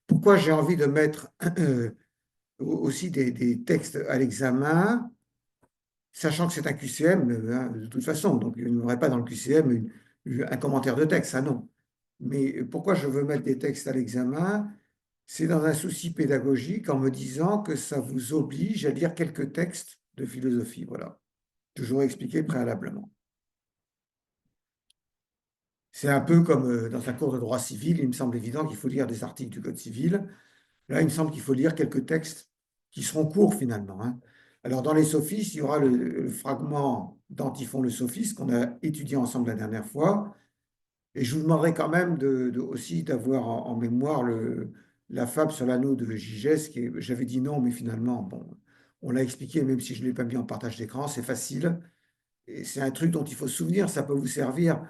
Pourquoi j'ai envie de mettre aussi des textes à l'examen, sachant que c'est un QCM, hein, de toute façon, donc il n'y aurait pas dans le QCM un commentaire de texte, ça non. Mais pourquoi je veux mettre des textes à l'examen? C'est dans un souci pédagogique en me disant que ça vous oblige à lire quelques textes de philosophie, voilà. Toujours expliqué préalablement. C'est un peu comme dans un cours de droit civil, il me semble évident qu'il faut lire des articles du Code civil. Là, il me semble qu'il faut lire quelques textes qui seront courts finalement, hein. Alors, dans les sophistes, il y aura le fragment d'Antiphon le sophiste qu'on a étudié ensemble la dernière fois. Et je vous demanderai quand même aussi d'avoir en mémoire la fable sur l'anneau de Gigès, j'avais dit non, mais finalement, bon, on l'a expliqué, même si je ne l'ai pas mis en partage d'écran, c'est facile. Et c'est un truc dont il faut se souvenir, ça peut vous servir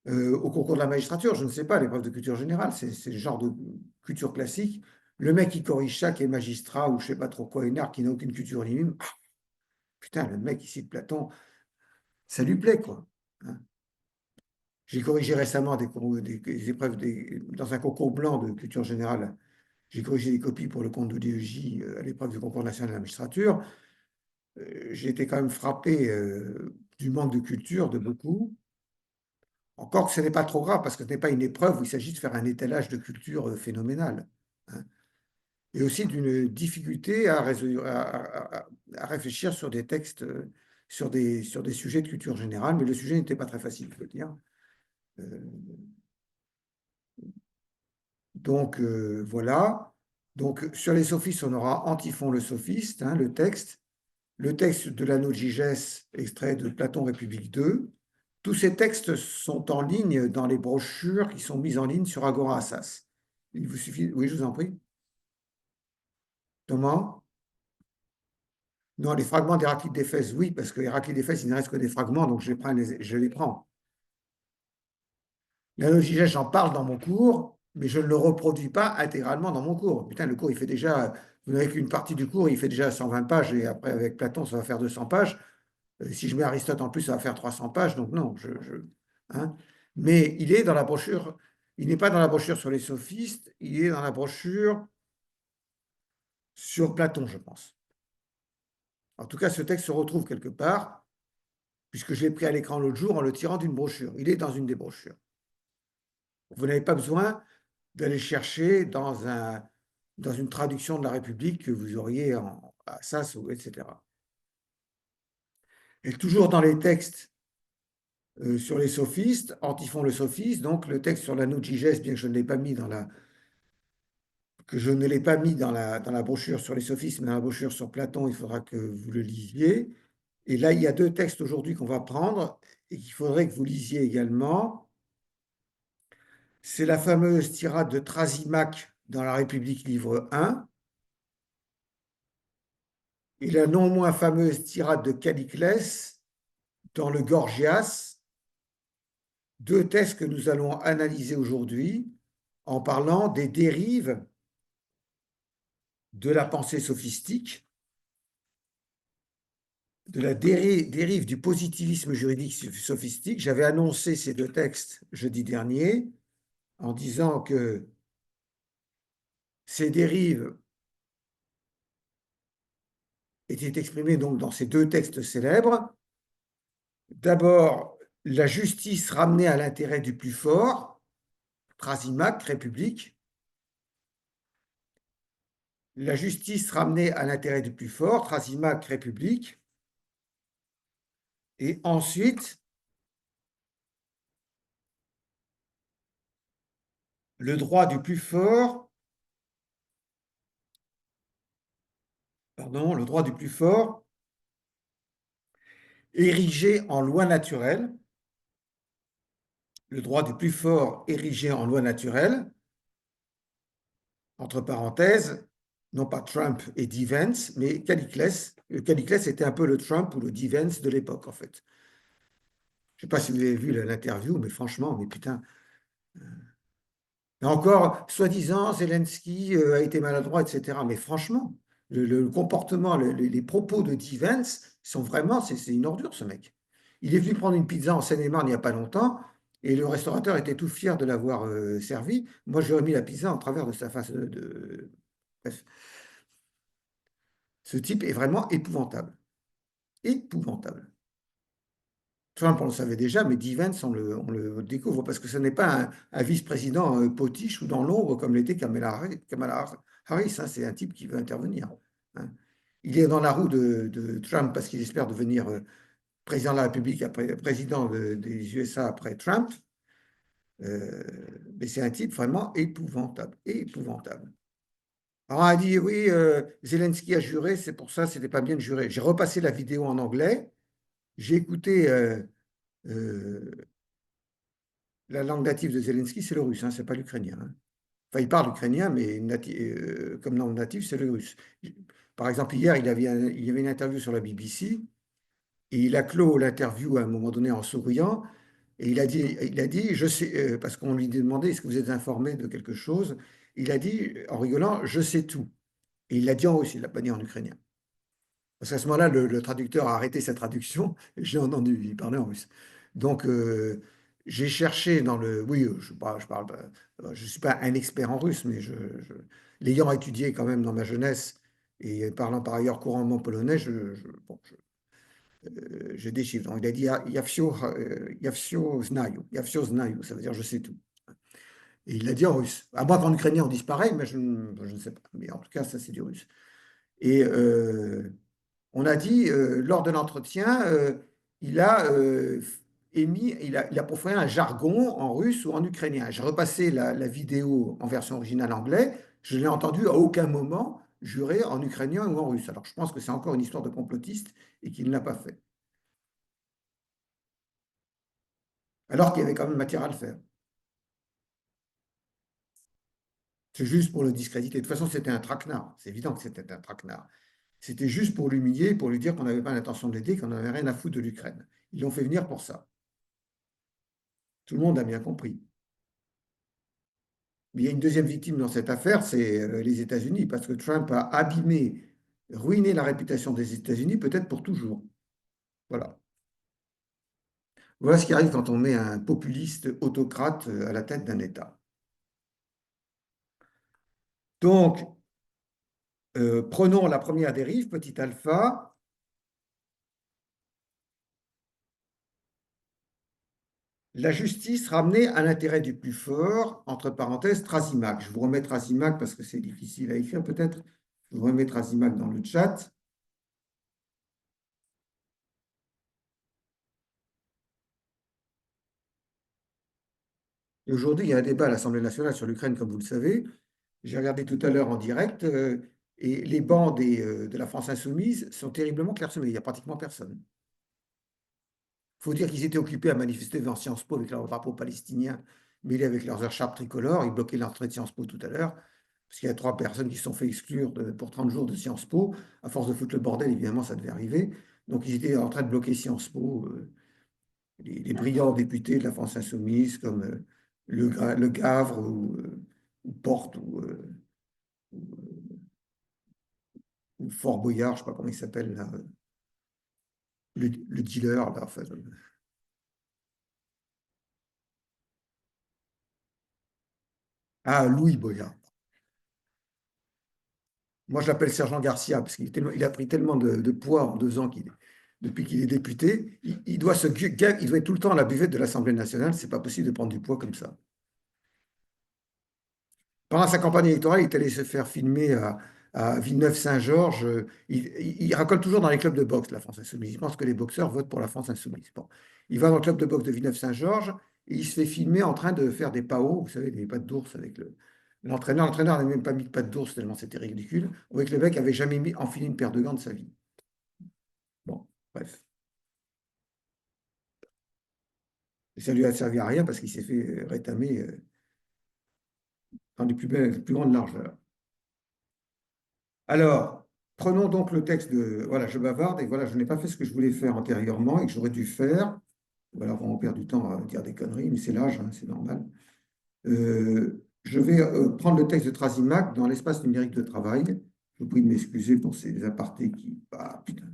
au concours de la magistrature, je ne sais pas, l'épreuve de culture générale, c'est le genre de culture classique. Le mec qui corrige ça, qui est magistrat ou je ne sais pas trop quoi, énarque, qui n'a aucune culture ni une, putain, le mec ici de Platon, ça lui plaît, quoi. Hein. J'ai corrigé récemment des épreuves dans un concours blanc de culture générale. J'ai corrigé des copies pour le compte de DEJ à l'épreuve du concours national de la magistrature. J'ai été quand même frappé du manque de culture de beaucoup. Encore que ce n'est pas trop grave, parce que ce n'est pas une épreuve où il s'agit de faire un étalage de culture phénoménal. Hein. Et aussi d'une difficulté à réfléchir sur des textes, sur des sujets de culture générale, mais le sujet n'était pas très facile, il faut dire. Euh, donc, voilà. Donc, sur les sophistes, on aura Antiphon le sophiste, hein, le texte de l'anneau de Gigès, extrait de Platon République 2. Tous ces textes sont en ligne dans les brochures qui sont mises en ligne sur Agora Assas. Il vous suffit. Oui, je vous en prie. Thomas? Non, les fragments d'Héraclite d'Éphèse, oui, parce que Héraclite d'Éphèse, il ne reste que des fragments, donc je les prends. L'anneau de Gigès, j'en parle dans mon cours, mais je ne le reproduis pas intégralement dans mon cours. Putain, le cours, il fait déjà, vous n'avez qu'une partie du cours, il fait déjà 120 pages, et après, avec Platon, ça va faire 200 pages. Si je mets Aristote en plus, ça va faire 300 pages, donc non, hein. Mais il est dans la brochure, il n'est pas dans la brochure sur les sophistes, il est dans la brochure sur Platon, je pense. En tout cas, ce texte se retrouve quelque part, puisque je l'ai pris à l'écran l'autre jour en le tirant d'une brochure. Il est dans une des brochures. Vous n'avez pas besoin d'aller chercher dans une traduction de la République que vous auriez à Assas, etc. Et toujours dans les textes sur les sophistes, Antiphon le sophiste, donc le texte sur l'anneau de Gigès, bien que je ne l'ai pas mis dans la brochure sur les sophistes, mais dans la brochure sur Platon, il faudra que vous le lisiez. Et là, il y a deux textes aujourd'hui qu'on va prendre et qu'il faudrait que vous lisiez également. C'est la fameuse tirade de Thrasymach dans la République, livre 1, et la non moins fameuse tirade de Calliclès dans le Gorgias, deux textes que nous allons analyser aujourd'hui en parlant des dérives de la pensée sophistique, de la dérive du positivisme juridique sophistique. J'avais annoncé ces deux textes jeudi dernier en disant que ces dérives étaient exprimées donc dans ces deux textes célèbres. D'abord, la justice ramenée à l'intérêt du plus fort, Thrasymach, République. La justice ramenée à l'intérêt du plus fort, Thrasymach, République. Et ensuite, le droit du plus fort, le droit du plus fort érigé en loi naturelle, le droit du plus fort érigé en loi naturelle, entre parenthèses, non pas Trump et Divens, mais Calliclès. Calliclès était un peu le Trump ou le Divens de l'époque, en fait. Je ne sais pas si vous avez vu l'interview, mais franchement, mais putain. Et encore, soi-disant, Zelensky a été maladroit, etc. Mais franchement, le comportement, les propos de Divens sont vraiment, c'est une ordure, ce mec. Il est venu prendre une pizza en Seine-et-Marne il n'y a pas longtemps. Et le restaurateur était tout fier de l'avoir servi. Moi, j'ai remis la pizza en travers de sa face Bref, ce type est vraiment épouvantable. Épouvantable. Trump, on le savait déjà, mais Vance, on le découvre parce que ce n'est pas un vice-président potiche ou dans l'ombre comme l'était Kamala Harris, hein. C'est un type qui veut intervenir, hein. Il est dans la roue de Trump parce qu'il espère devenir président de la République après président des USA après Trump. Euh, mais c'est un type vraiment épouvantable, épouvantable. Alors on a dit oui, Zelensky a juré, c'est pour ça, c'était pas bien de jurer. J'ai repassé la vidéo en anglais, j'ai écouté euh, la langue native de Zelensky, c'est le russe, hein, c'est pas l'ukrainien, hein. Enfin, il parle ukrainien, mais comme langue native, c'est le russe. Par exemple, hier, il y avait une interview sur la BBC et il a clos l'interview à un moment donné en souriant. Et il a dit, je sais, parce qu'on lui demandait, est-ce que vous êtes informé de quelque chose? Il a dit, en rigolant, je sais tout. Et il l'a dit en russe, il l'a pas dit en ukrainien. Parce qu'à ce moment-là, le traducteur a arrêté sa traduction et j'ai entendu, il parlait en russe. Donc, j'ai cherché dans le. Oui, je suis pas un expert en russe, mais l'ayant étudié quand même dans ma jeunesse et parlant par ailleurs couramment polonais, bon, j'ai des chiffres. Donc, il a dit Yavsio znаю. Yavsio znаю, ça veut dire je sais tout. Et il l'a dit en russe. À moins qu'en ukrainien on dise pareil, mais je ne sais pas. Mais en tout cas, ça c'est du russe. Et on a dit, lors de l'entretien, il a il a proféré un jargon en russe ou en ukrainien. J'ai repassé la vidéo en version originale anglais. Je l'ai entendu à aucun moment jurer en ukrainien ou en russe. Alors je pense que c'est encore une histoire de complotiste et qu'il ne l'a pas fait. Alors qu'il y avait quand même matière à le faire. C'est juste pour le discréditer. De toute façon, c'était un traquenard. C'est évident que c'était un traquenard. C'était juste pour l'humilier, pour lui dire qu'on n'avait pas l'intention de l'aider, qu'on n'avait rien à foutre de l'Ukraine. Ils l'ont fait venir pour ça. Tout le monde a bien compris. Mais il y a une deuxième victime dans cette affaire, c'est les États-Unis, parce que Trump a abîmé, ruiné la réputation des États-Unis, peut-être pour toujours. Voilà. Voilà ce qui arrive quand on met un populiste autocrate à la tête d'un État. Donc, prenons la première dérive, petit alpha. La justice ramenée à l'intérêt du plus fort, entre parenthèses, Trasimac. Je vous remets Trasimac parce que c'est difficile à écrire peut-être. Je vous remets Trasimac dans le chat. Et aujourd'hui, il y a un débat à l'Assemblée nationale sur l'Ukraine, comme vous le savez. J'ai regardé tout à l'heure en direct et les bancs de la France insoumise sont terriblement clairsemés. Il n'y a pratiquement personne. Il faut dire qu'ils étaient occupés à manifester devant Sciences Po avec leur drapeau palestinien mêlé avec leurs écharpes tricolores. Ils bloquaient l'entrée de Sciences Po tout à l'heure parce qu'il y a 3 personnes qui se sont fait exclure pour 30 jours de Sciences Po. À force de foutre le bordel, évidemment, ça devait arriver. Donc, ils étaient en train de bloquer Sciences Po. Les brillants députés de la France insoumise comme Le Gavre ou Porte ou Fort Boyard, je ne sais pas comment il s'appelle, là, le dealer. Là, enfin, Louis Boyard. Moi, je l'appelle Sergent Garcia parce il a pris tellement de poids en 2 ans depuis qu'il est député. Il doit il doit être tout le temps à la buvette de l'Assemblée nationale. C'est pas possible de prendre du poids comme ça. Pendant sa campagne électorale, il est allé se faire filmer à Villeneuve-Saint-Georges. Il racole toujours dans les clubs de boxe, la France Insoumise. Il pense que les boxeurs votent pour la France Insoumise. Bon. Il va dans le club de boxe de Villeneuve-Saint-Georges et il se fait filmer en train de faire des PAO, vous savez, des pattes d'ours avec l'entraîneur. L'entraîneur n'a même pas mis de pattes d'ours tellement c'était ridicule. On voit que le mec avait jamais enfilé une paire de gants de sa vie. Bon, bref. Et ça lui a servi à rien parce qu'il s'est fait rétamer dans les plus grandes largeurs. Alors, prenons donc le texte de. Voilà, je bavarde et voilà, je n'ai pas fait ce que je voulais faire antérieurement et que j'aurais dû faire. Voilà, on perd du temps à dire des conneries, mais c'est l'âge, hein, c'est normal. Je vais prendre le texte de Trasimac dans l'espace numérique de travail. Je vous prie de m'excuser pour ces apartés qui. Ah, putain.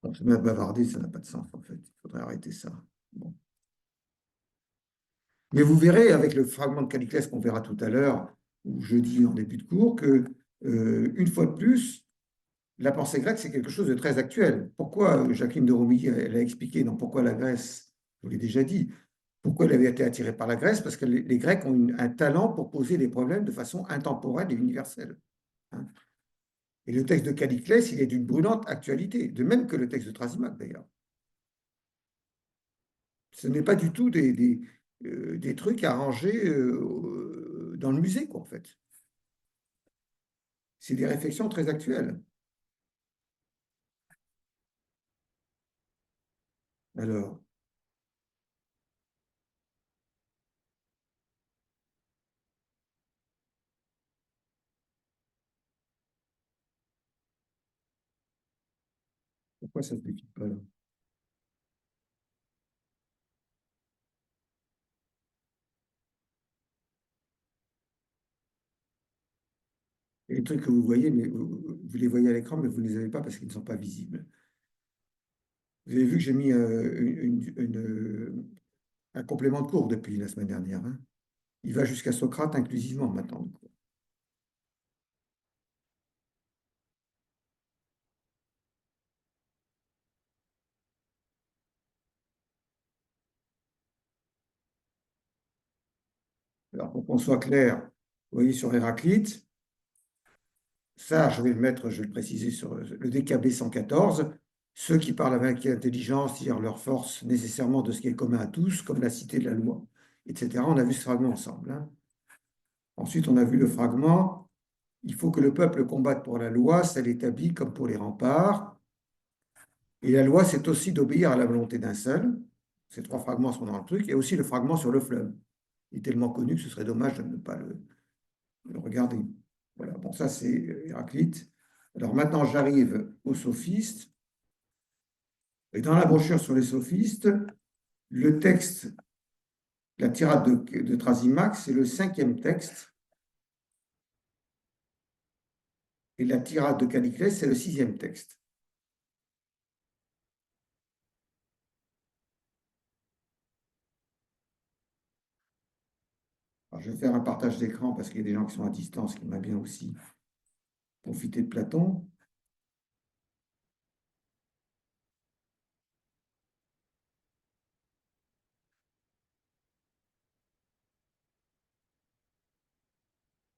Alors, se mettre à bavarder, ça n'a pas de sens, en fait. Il faudrait arrêter ça. Bon. Mais vous verrez avec le fragment de Caliclès qu'on verra tout à l'heure, ou jeudi en début de cours, que, une fois de plus, la pensée grecque, c'est quelque chose de très actuel. Pourquoi Jacqueline de Romilly, elle a expliqué dans Pourquoi la Grèce, je vous l'ai déjà dit, pourquoi elle avait été attirée par la Grèce? Parce que les Grecs ont un talent pour poser des problèmes de façon intemporelle et universelle. Hein. Et le texte de Caliclès, il est d'une brûlante actualité, de même que le texte de Thrasymachos d'ailleurs. Ce n'est pas du tout des trucs arrangés dans le musée, quoi, en fait. C'est des réflexions très actuelles. Alors, pourquoi ça ne se défile pas là? Et les trucs que vous voyez, mais vous les voyez à l'écran, mais vous ne les avez pas parce qu'ils ne sont pas visibles. Vous avez vu que j'ai mis un complément de cours depuis la semaine dernière. Hein. Il va jusqu'à Socrate inclusivement maintenant. Alors, pour qu'on soit clair, vous voyez sur Héraclite, ça, je vais le mettre, je vais le préciser sur le DKB 114, ceux qui parlent avec intelligence tirent leur force nécessairement de ce qui est commun à tous, comme la cité de la loi, etc. On a vu ce fragment ensemble. Hein. Ensuite, on a vu le fragment, il faut que le peuple combatte pour la loi, celle établie comme pour les remparts. Et la loi, c'est aussi d'obéir à la volonté d'un seul. Ces trois fragments sont dans le truc. Et aussi le fragment sur le fleuve. Il est tellement connu que ce serait dommage de ne pas le regarder. Voilà, bon, ça c'est Héraclite. Alors maintenant, j'arrive aux sophistes. Et dans la brochure sur les sophistes, le texte, la tirade de Thrasymachos, c'est le cinquième texte. Et la tirade de Caliclès, c'est le sixième texte. Alors, je vais faire un partage d'écran parce qu'il y a des gens qui sont à distance qui aimeraient bien aussi profiter de Platon.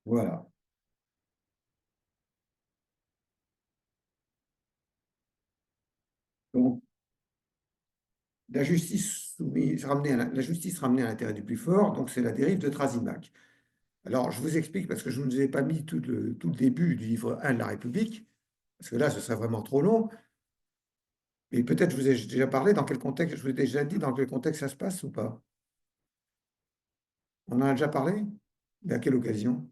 Voilà. Donc, la justice ramenée à l'intérêt du plus fort, donc c'est la dérive de Thrasymachos. Alors, je vous explique, parce que je ne vous ai pas mis tout le début du livre 1 de la République, parce que là, ce serait vraiment trop long. Et peut-être je vous ai déjà parlé dans quel contexte, je vous ai déjà dit dans quel contexte ça se passe ou pas. On en a déjà parlé? Mais à quelle occasion?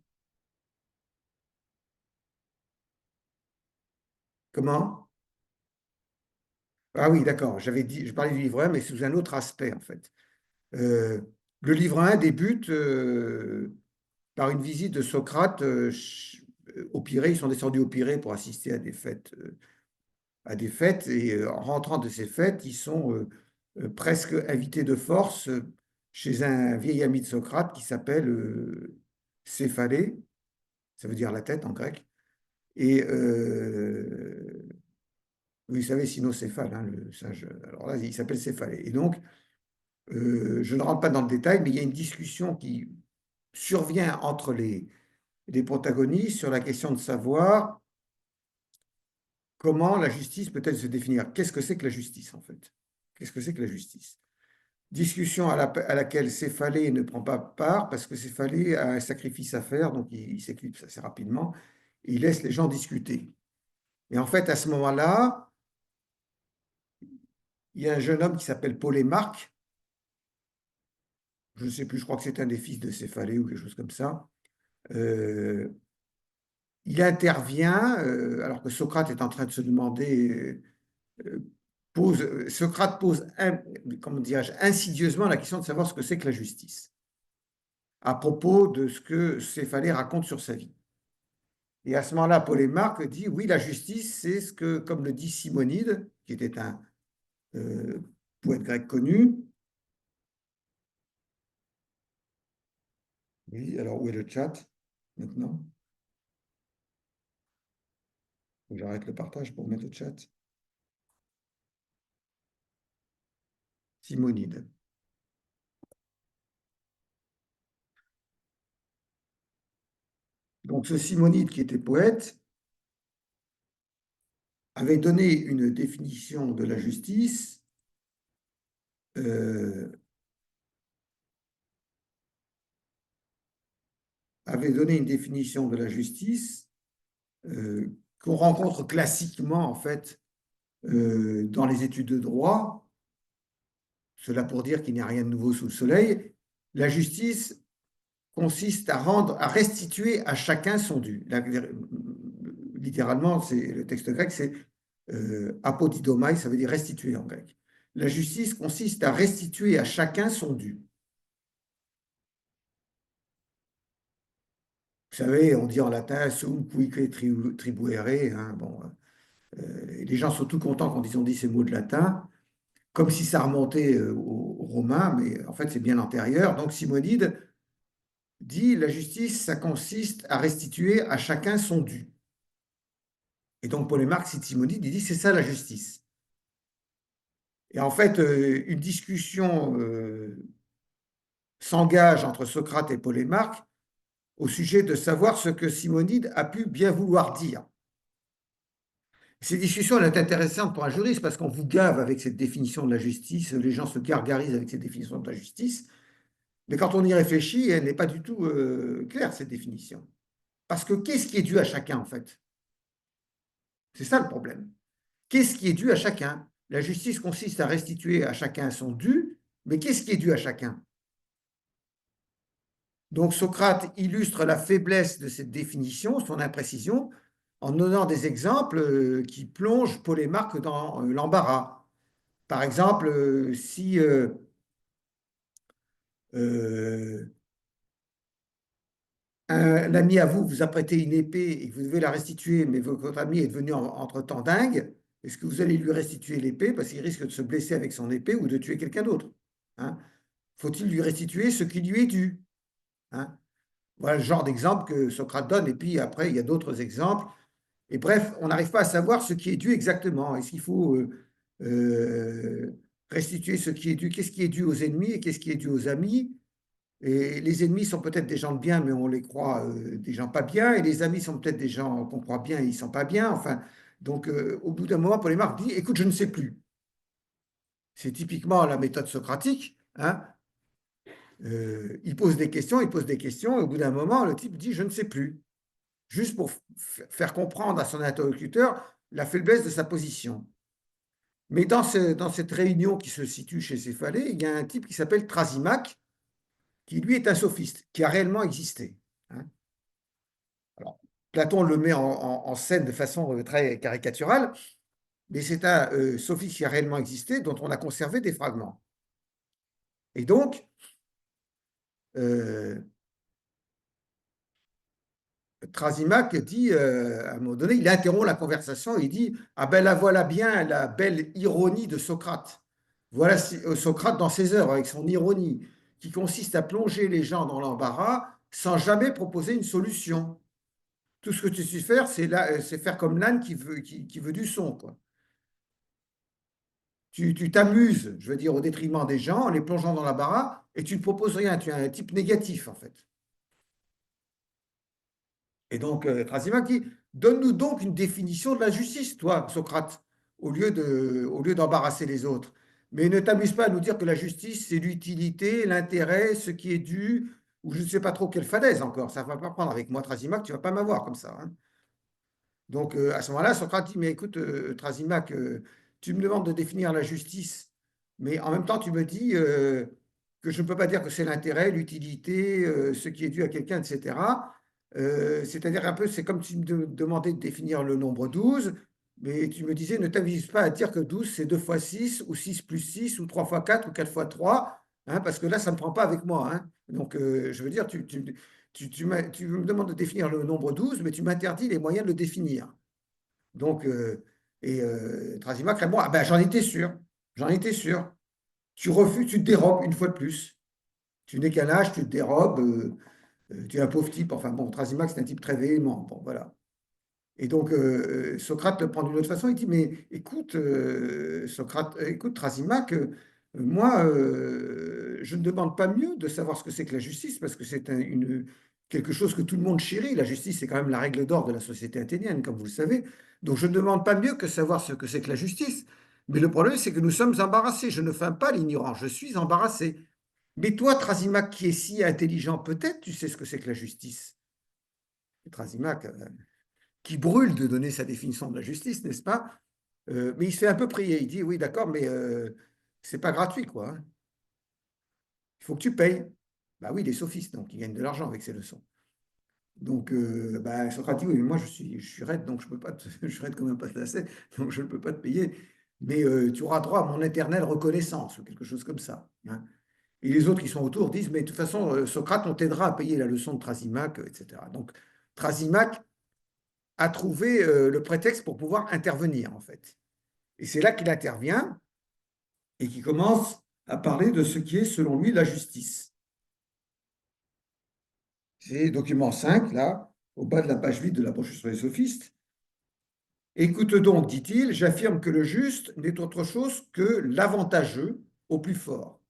Comment? Ah oui, d'accord. Je parlais du livre 1, mais sous un autre aspect, en fait. Euh, le livre 1 débute par une visite de Socrate au Pirée. Ils sont descendus au Pirée pour assister à des fêtes, et en rentrant de ces fêtes, ils sont presque invités de force chez un vieil ami de Socrate qui s'appelle Céphalée, ça veut dire la tête en grec, et vous savez, cynocéphale, hein, le singe, alors là, il s'appelle Céphalée. Et donc, je ne rentre pas dans le détail, mais il y a une discussion qui survient entre les protagonistes sur la question de savoir comment la justice peut-elle se définir. Qu'est-ce que c'est que la justice, en fait? Qu'est-ce que c'est que la justice? Discussion à laquelle Céphalée ne prend pas part parce que Céphalée a un sacrifice à faire, donc il s'éclipse assez rapidement et il laisse les gens discuter. Et en fait, à ce moment-là, il y a un jeune homme qui s'appelle Polémarque, je ne sais plus, je crois que c'est un des fils de Céphalée ou quelque chose comme ça. Euh, il intervient alors que Socrate est en train de se demander, Socrate pose, comment dirais-je, insidieusement la question de savoir ce que c'est que la justice à propos de ce que Céphalée raconte sur sa vie. Et à ce moment-là, Polémarque dit, oui, la justice, c'est ce que, comme le dit Simonide, qui était un poète grec connu. Oui, alors où est le chat maintenant? Faut que j'arrête le partage pour mettre le chat. Simonide. Donc ce Simonide qui était poète avait donné une définition de la justice avait donné une définition de la justice qu'on rencontre classiquement en fait dans les études de droit. Cela pour dire qu'il n'y a rien de nouveau sous le soleil. La justice consiste à rendre, à restituer à chacun son dû. Littéralement, c'est le texte grec, c'est apodidomai, ça veut dire restituer en grec. La justice consiste à restituer à chacun son dû. Vous savez, on dit en latin sum cuique tribuere. Hein, bon, les gens sont tout contents quand ils ont dit ces mots de latin, comme si ça remontait aux Romains, mais en fait c'est bien antérieur. Donc Simonide dit la justice, ça consiste à restituer à chacun son dû. Et donc Polémarque cite Simonide, il dit c'est ça la justice. Et en fait, une discussion s'engage entre Socrate et Polémarque au sujet de savoir ce que Simonide a pu bien vouloir dire. Ces discussions, elles sont intéressantes pour un juriste parce qu'on vous gave avec cette définition de la justice, les gens se gargarisent avec cette définition de la justice, mais quand on y réfléchit, elle n'est pas du tout claire, cette définition. Parce que qu'est-ce qui est dû à chacun, en fait? C'est ça le problème. Qu'est-ce qui est dû à chacun? La justice consiste à restituer à chacun son dû, mais qu'est-ce qui est dû à chacun? Donc Socrate illustre la faiblesse de cette définition, son imprécision, en donnant des exemples qui plongent Polémarque dans l'embarras. Par exemple, si un ami à vous vous a prêté une épée et que vous devez la restituer, mais votre ami est devenu entre-temps dingue, est-ce que vous allez lui restituer l'épée parce qu'il risque de se blesser avec son épée ou de tuer quelqu'un d'autre? Hein? Faut-il lui restituer ce qui lui est dû? Hein? Voilà le genre d'exemple que Socrate donne. Et puis après, il y a d'autres exemples. Et bref, on n'arrive pas à savoir ce qui est dû exactement. Est-ce qu'il faut restituer ce qui est dû? Qu'est-ce qui est dû aux ennemis et qu'est-ce qui est dû aux amis? Et les ennemis sont peut-être des gens de bien, mais on les croit des gens pas bien. Et les amis sont peut-être des gens qu'on croit bien et ils sont pas bien. Enfin, donc, au bout d'un moment, Polémarque dit, écoute, je ne sais plus. C'est typiquement la méthode socratique. Hein. Il pose des questions, il pose des questions, et au bout d'un moment, le type dit, je ne sais plus. Juste pour faire comprendre à son interlocuteur la faiblesse de sa position. Mais dans cette réunion qui se situe chez Céphalée, il y a un type qui s'appelle Thrasymach, qui lui est un sophiste, qui a réellement existé. Hein. Alors, Platon le met en scène de façon très caricaturale, mais c'est un sophiste qui a réellement existé, dont on a conservé des fragments. Et donc, Thrasymach dit, à un moment donné, il interrompt la conversation, il dit, ah ben la voilà bien la belle ironie de Socrate. Voilà Socrate dans ses œuvres, avec son ironie, qui consiste à plonger les gens dans l'embarras sans jamais proposer une solution. Tout ce que tu sais faire, c'est faire comme l'âne qui veut du son, quoi. Tu t'amuses, je veux dire, au détriment des gens, en les plongeant dans l'embarras, et tu ne proposes rien, tu es un type négatif, en fait. Et donc, Thrasymach dit, donne-nous donc une définition de la justice, toi, Socrate, au lieu d'embarrasser les autres. Mais ne t'amuse pas à nous dire que la justice, c'est l'utilité, l'intérêt, ce qui est dû, ou je ne sais pas trop quelle fadaise encore. Ça ne va pas prendre avec moi, Thrasymach, tu ne vas pas m'avoir comme ça. Hein. Donc, à ce moment-là, Socrate dit, mais écoute, Thrasymach, tu me demandes de définir la justice, mais en même temps, tu me dis que je ne peux pas dire que c'est l'intérêt, l'utilité, ce qui est dû à quelqu'un, etc. C'est-à-dire un peu, c'est comme si tu me demandais de définir le nombre 12, mais tu me disais, ne t'avise pas à dire que 12, c'est 2 fois 6, ou 6 plus 6, ou 3 fois 4, ou 4 fois 3, hein, parce que là, ça ne me prend pas avec moi. Hein. Donc, je veux dire, tu me demandes de définir le nombre 12, mais tu m'interdis les moyens de le définir. Donc, Et Thrasymachre répond, ah ben j'en étais sûr, j'en étais sûr. Tu refuses, tu te dérobes une fois de plus. Tu n'es qu'un âge, tu te dérobes, tu es un pauvre type. Enfin bon, Thrasymachre, c'est un type très véhément. Bon, voilà. Et donc, Socrate le prend d'une autre façon. Il dit, mais écoute, Socrate, écoute, Thrasymachre, moi, je ne demande pas mieux de savoir ce que c'est que la justice, parce que c'est quelque chose que tout le monde chérit. La justice, c'est quand même la règle d'or de la société athénienne, comme vous le savez. Donc, je ne demande pas mieux que savoir ce que c'est que la justice. Mais le problème, c'est que nous sommes embarrassés. Je ne feins pas l'ignorant, je suis embarrassé. Mais toi, Thrasymachre, qui est si intelligent, peut-être tu sais ce que c'est que la justice. Et Thrasymachre, qui brûle de donner sa définition de la justice, n'est-ce pas? Mais il se fait un peu prier. Il dit, oui, d'accord, mais c'est pas gratuit, quoi, hein. Il faut que tu payes. Bah oui, les sophistes, donc ils gagnent de l'argent avec ces leçons. Donc, bah, Socrate dit, oui, mais moi je suis raide, donc je peux pas je suis raide comme un patacé, donc je ne peux pas te payer. Mais tu auras droit à mon éternelle reconnaissance, ou quelque chose comme ça, hein. Et les autres qui sont autour disent, mais de toute façon, Socrate, on t'aidera à payer la leçon de Thrasymachre, etc. Donc, Thrasymachre a trouvé le prétexte pour pouvoir intervenir, en fait. Et c'est là qu'il intervient et qu'il commence à parler de ce qui est, selon lui, la justice. C'est document 5, là, au bas de la page 8 de la brochure sur les sophistes. Écoute donc, dit-il, j'affirme que le juste n'est autre chose que l'avantageux au plus fort,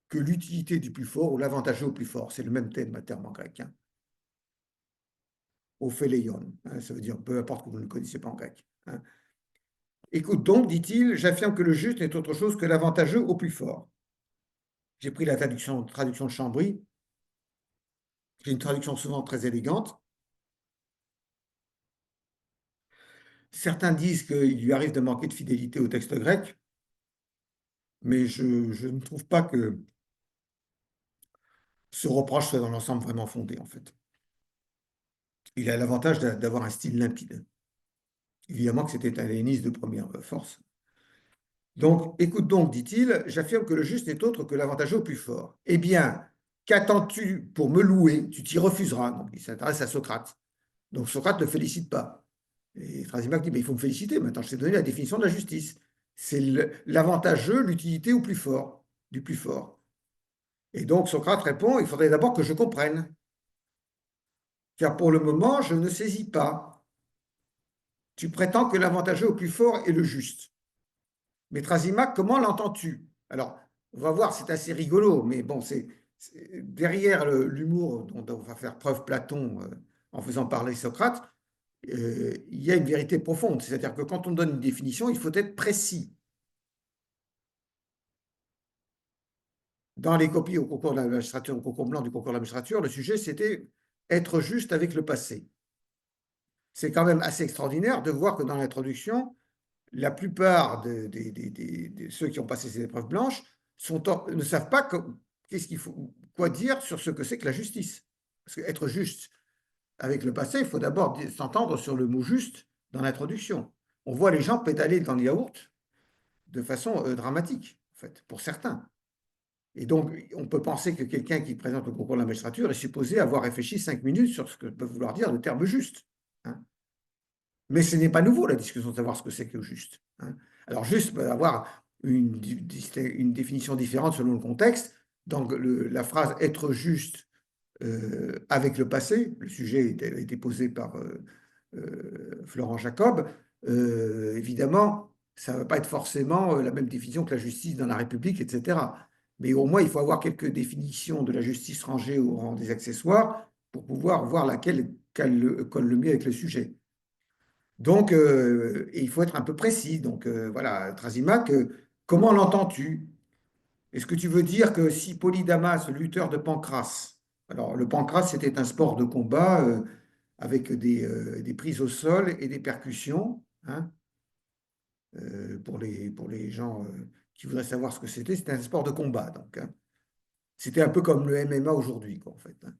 que l'utilité du plus fort ou l'avantageux au plus fort. C'est le même terme en grec, hein. Ophéléion, hein, ça veut dire peu importe que vous ne le connaissez pas en grec, hein. Écoute donc, dit-il, j'affirme que le juste n'est autre chose que l'avantageux au plus fort. J'ai pris la traduction de Chambry, qui est une traduction souvent très élégante. Certains disent qu'il lui arrive de manquer de fidélité au texte grec, mais je ne trouve pas que ce reproche soit dans l'ensemble vraiment fondé, en fait. Il a l'avantage d'avoir un style limpide. Évidemment que c'était un helléniste de première force. Donc, écoute donc, dit-il, j'affirme que le juste n'est autre que l'avantageux au plus fort. Eh bien, qu'attends-tu pour me louer? Tu t'y refuseras. Donc, il s'intéresse à Socrate. Donc, Socrate ne le félicite pas. Et Thrasymachre dit, mais il faut me féliciter, maintenant je t'ai donné la définition de la justice. C'est l'avantageux, l'utilité au plus fort, du plus fort. Et donc Socrate répond, il faudrait d'abord que je comprenne, car pour le moment, je ne saisis pas. Tu prétends que l'avantageux au plus fort est le juste. Mais Thrasymachre, comment l'entends-tu? Alors, on va voir, c'est assez rigolo, mais bon, c'est derrière l'humour dont va faire preuve Platon en faisant parler Socrate, il y a une vérité profonde. C'est-à-dire que quand on donne une définition, il faut être précis. Dans les copies au concours de la magistrature, au concours blanc du concours de la magistrature, le sujet, c'était être juste avec le passé. C'est quand même assez extraordinaire de voir que dans l'introduction, la plupart de ceux qui ont passé ces épreuves blanches ne savent pas qu'est-ce qu'il faut, quoi dire sur ce que c'est que la justice. Parce qu'être juste avec le passé, il faut d'abord s'entendre sur le mot juste dans l'introduction. On voit les gens pédaler dans le yaourt de façon dramatique, en fait, pour certains. Et donc, on peut penser que quelqu'un qui présente le concours de la magistrature est supposé avoir réfléchi 5 minutes sur ce que peut vouloir dire le terme juste, hein. Mais ce n'est pas nouveau, la discussion de savoir ce que c'est que juste, hein. Alors, juste peut avoir une définition différente selon le contexte. Donc, la phrase être juste avec le passé, le sujet a été posé par Florent Jacob, évidemment, ça ne va pas être forcément la même définition que la justice dans la République, etc. Mais au moins, il faut avoir quelques définitions de la justice rangée au rang des accessoires pour pouvoir voir laquelle colle le mieux avec le sujet. Donc, il faut être un peu précis. Donc, voilà, Thrasymachre, comment l'entends-tu? Est-ce que tu veux dire que si Polydamas, lutteur de Pancrace, alors le Pancrace, c'était un sport de combat avec des prises au sol et des percussions, hein, pour les gens qui voudraient savoir ce que c'était un sport de combat. Donc, hein. C'était un peu comme le MMA aujourd'hui, quoi, en fait, hein.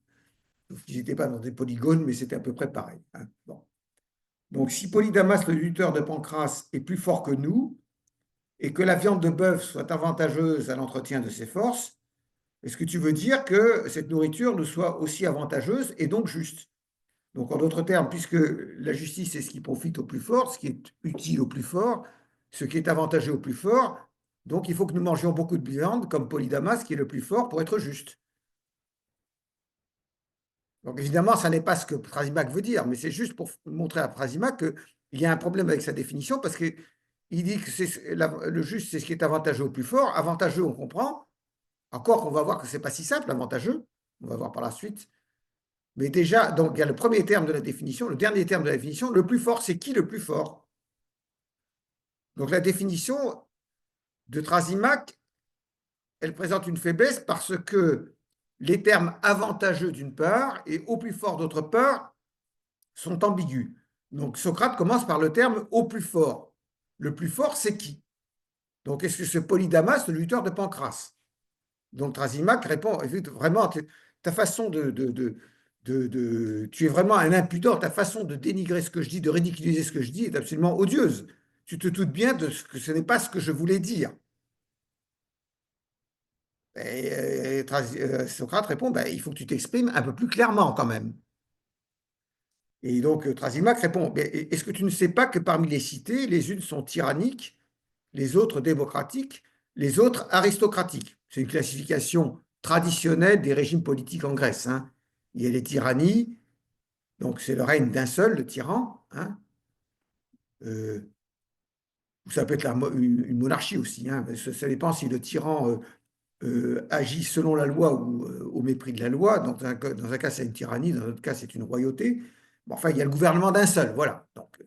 Ils n'étaient pas dans des polygones, mais c'était à peu près pareil, hein. Bon. Donc, si Polydamas, le lutteur de Pancrace, est plus fort que nous, et que la viande de bœuf soit avantageuse à l'entretien de ses forces, est-ce que tu veux dire que cette nourriture nous soit aussi avantageuse et donc juste? Donc, en d'autres termes, puisque la justice est ce qui profite au plus fort, ce qui est utile au plus fort, ce qui est avantageux au plus fort, donc il faut que nous mangions beaucoup de viande, comme Polydamas, qui est le plus fort, pour être juste. Donc, évidemment, ça n'est pas ce que Trasimac veut dire, mais c'est juste pour montrer à Trasimac qu'il y a un problème avec sa définition, parce qu'il dit que le juste, c'est ce qui est avantageux au plus fort. Avantageux, on comprend. Encore qu'on va voir que ce n'est pas si simple, avantageux. On va voir par la suite. Mais déjà, donc, il y a le premier terme de la définition, le dernier terme de la définition. Le plus fort, c'est qui le plus fort? Donc, la définition de Trasimac, elle présente une faiblesse parce que les termes avantageux d'une part et au plus fort d'autre part sont ambigus. Donc, Socrate commence par le terme au plus fort. Le plus fort, c'est qui? Donc, est-ce que c'est Polydamas, le lutteur de Pancrace? Donc, Trasimac répond, vraiment, ta façon tu es vraiment un impudent, ta façon de dénigrer ce que je dis, de ridiculiser ce que je dis est absolument odieuse. Tu te doutes bien de ce que ce n'est pas ce que je voulais dire. Socrate répond, ben, il faut que tu t'exprimes un peu plus clairement quand même. Et donc Trasimac répond, est-ce que tu ne sais pas que parmi les cités, les unes sont tyranniques, les autres démocratiques, les autres aristocratiques? C'est une classification traditionnelle des régimes politiques en Grèce, hein. Il y a les tyrannies, donc c'est le règne d'un seul, le tyran, hein. Euh, Ça peut être une monarchie aussi, hein. Ça dépend si le tyran agit selon la loi ou au mépris de la loi. Dans un cas, c'est une tyrannie, dans l'autre cas, c'est une royauté. Bon, enfin, il y a le gouvernement d'un seul, voilà. Donc,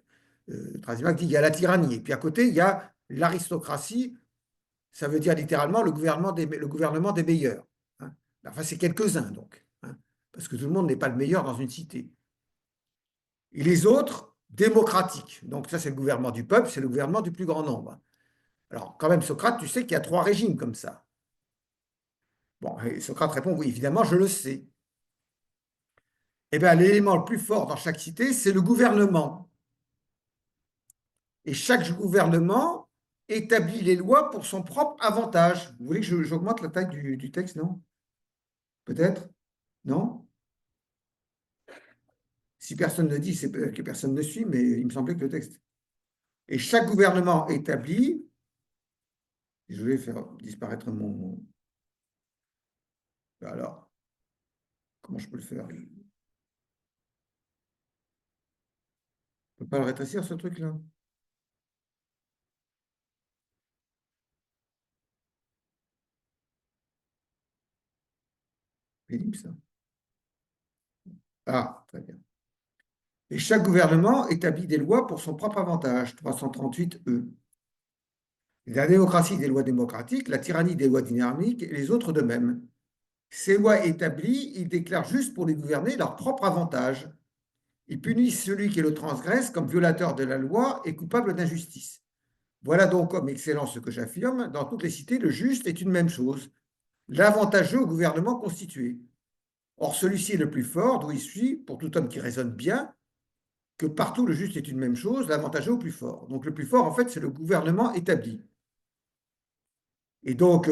Trasimac dit qu'il y a la tyrannie. Et puis à côté, il y a l'aristocratie, ça veut dire littéralement le gouvernement des meilleurs, hein. Enfin, c'est quelques-uns, donc, hein, parce que tout le monde n'est pas le meilleur dans une cité. Et les autres, démocratiques. Donc ça, c'est le gouvernement du peuple, c'est le gouvernement du plus grand nombre. Alors, quand même, Socrate, tu sais qu'il y a trois régimes comme ça. Bon, et Socrate répond, oui, évidemment, je le sais. Eh bien, l'élément le plus fort dans chaque cité, c'est le gouvernement. Et chaque gouvernement établit les lois pour son propre avantage. Vous voulez que j'augmente la taille du texte, non? Peut-être? Non? Si personne ne dit, c'est que personne ne suit, mais il me semblait que le texte. Et chaque gouvernement établit, je vais faire disparaître mon. Alors, comment je peux le faire? Je ne peux pas le rétrécir, ce truc-là. Pénible, ça. Ah, très bien. Et chaque gouvernement établit des lois pour son propre avantage. 338E. La démocratie des lois démocratiques, la tyrannie des lois dynamiques et les autres de même. Ces lois établies, ils déclarent juste pour les gouverner leur propre avantage. Ils punissent celui qui le transgresse comme violateur de la loi et coupable d'injustice. Voilà donc comme excellent ce que j'affirme. Dans toutes les cités, le juste est une même chose, l'avantageux au gouvernement constitué. Or, celui-ci est le plus fort, d'où il suit, pour tout homme qui raisonne bien, que partout le juste est une même chose, l'avantageux au plus fort. Donc le plus fort, en fait, c'est le gouvernement établi. Et donc,